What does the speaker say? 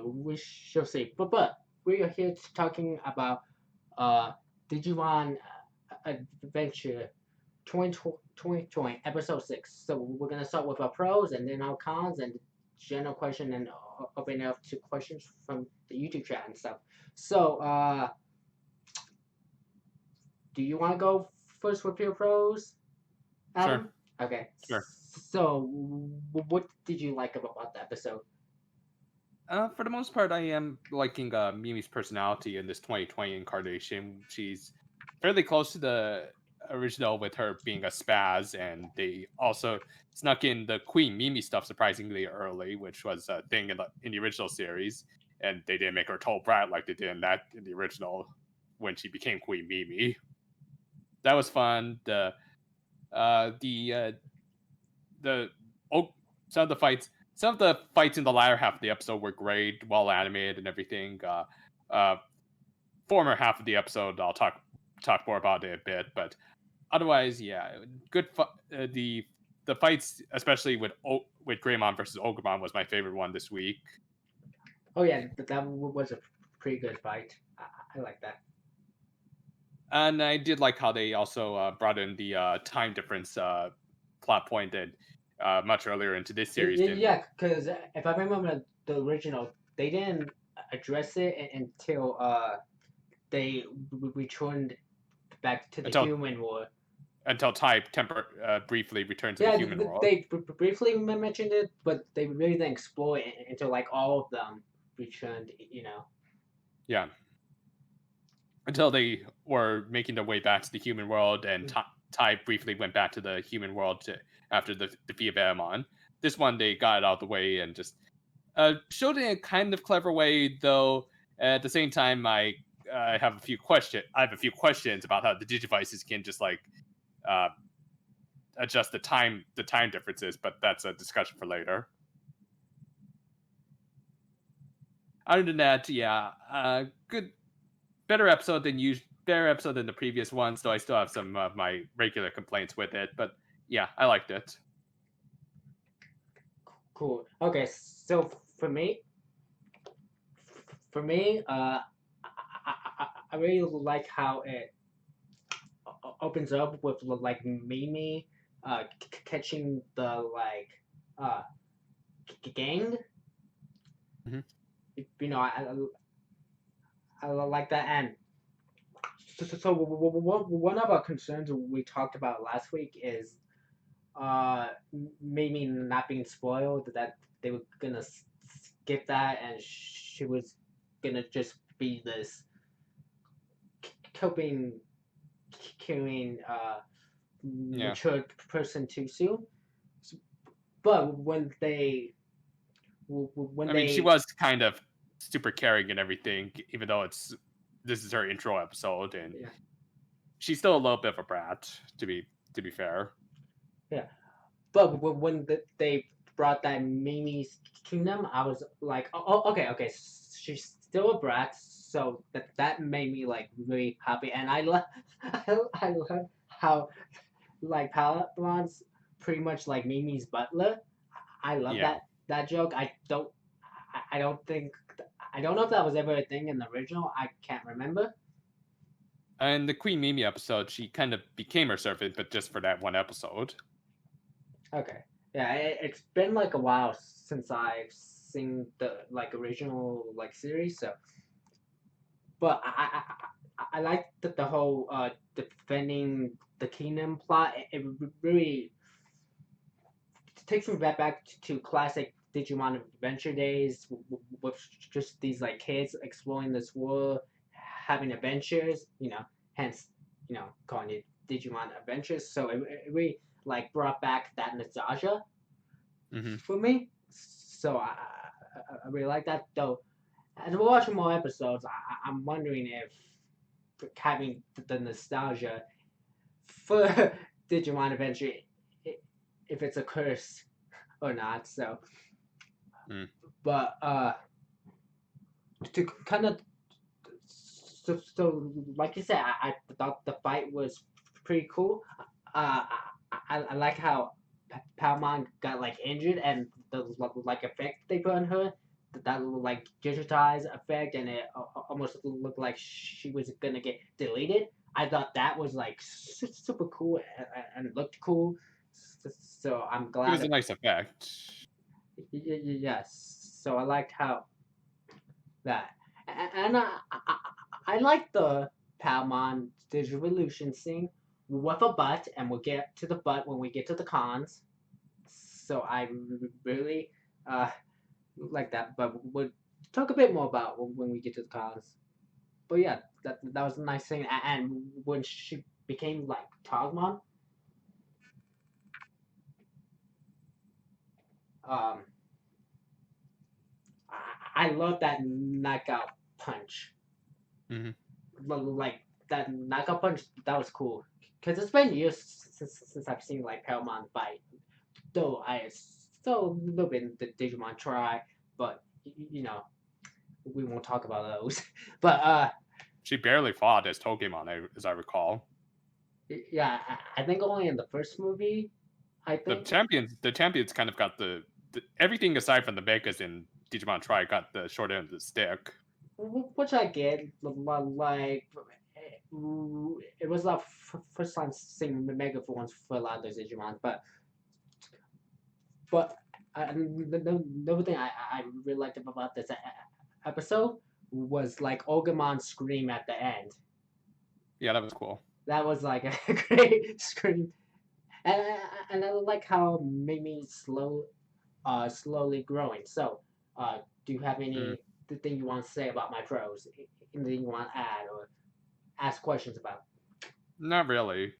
we shall see. But we are here talking about uh Digimon Adventure 2020 episode 6. So we're gonna start with our pros and then our cons and general question and open it up to questions from the YouTube chat and stuff. So do you want to go first with your pros, Sure, Adam? Okay. sure. So what did you like about the episode? For the most part, I am liking Mimi's personality in this 2020 incarnation. She's fairly close to the original with her being a spaz, and they also snuck in the Queen Mimi stuff surprisingly early, which was a thing in the original series, and they didn't make her a total brat like they did in the original when she became Queen Mimi. That was fun. The oh, some of the fights in the latter half of the episode were great, well animated and everything. Uh, Former half of the episode, I'll talk more about it a bit, but otherwise, yeah, good. The fights, especially with Greymon versus Ogremon, was my favorite one this week. Oh yeah, that was a pretty good fight. I like that. And I did like how they also brought in the time difference plot point that much earlier into this series didn't. Yeah, because if I remember the original, they didn't address it until they returned back to the until human world. until briefly returned to the Yeah, human world. they briefly mentioned it, but they really didn't explore it until like all of them returned. You know. Yeah, until they were making their way back to the human world, and Tai briefly went back to the human world after the defeat of Amon. This one they got it out of the way and just showed it in a kind of clever way, though. At the same time, I have a few questions about how the Digivices can just like uh, adjust the time differences, but that's a discussion for later. Other than that, yeah, good, better episode than the previous ones. Though I still have some of my regular complaints with it, but yeah, I liked it. Cool. Okay, so for me, I really like how it opens up with like Mimi, catching the like uh gang. Mm-hmm. You know, I like that. And so one of our concerns we talked about last week is Mimi not being spoiled, that they were gonna skip that and she was gonna just be this coping killing Yeah, mature person too soon. But when I mean, she they was kind of super caring and everything, even though this is her intro episode, and yeah, she's still a little bit of a brat, to be fair. yeah, but when they brought that Mimi's kingdom, I was like, oh, okay, okay, she's still a brat, so that made me like really happy, and I love I love how like Palamon's pretty much like Mimi's butler. I love Yeah, that joke. I don't think I don't know if that was ever a thing in the original. I can't remember. and the Queen Mimi episode, she kind of became her servant, but just for that one episode. Okay. Yeah, it's been like a while since I've seen the like original like series. So, but I like the whole defending the kingdom plot. It really takes me back to classic Digimon Adventure days with just these like kids exploring this world, having adventures. You know, hence calling it Digimon Adventures. So it really like brought back that nostalgia Mm-hmm. for me. So I really like that. Though as we're watching more episodes, I'm wondering if having the nostalgia for Digimon Adventure, if it's a curse or not. So, Mm. but to kind of so like you said, I thought the fight was pretty cool. I like how Palmon got like injured and the like effect they put on her. that like digitized effect, and it almost looked like she was gonna get deleted. I thought that was like super cool and looked cool. So I'm It was glad a that nice effect. yes. So I liked how that, and I like the Palmon Digivolution scene with a butt, and we'll get to the butt when we get to the cons. So I really uh like that, but we'll talk a bit more about when we get to the cons. But yeah, that was a nice thing. And when she became like Togmon, um, I love that knockout punch. Hmm. Like that knockout punch, that was cool. Cause it's been years since I've seen like Palmon fight. Though I still a little bit in the Digimon try, but you know we won't talk about those. But She barely fought as Pokemon, as I recall. yeah, I think only in the first movie. I The think, champions kind of got the everything aside from the megas in Digimon Tri got the short end of the stick. which I get, like it was the first time seeing Mega Forms for a lot of those Digimon, but the thing I really liked about this episode was like Ogamon's scream at the end. Yeah, that was cool. That was like a great scream, and I like how Mimi slowly growing. So, do you have Mm. any thing you want to say about my pros? Anything you want to add or ask questions about? Not really.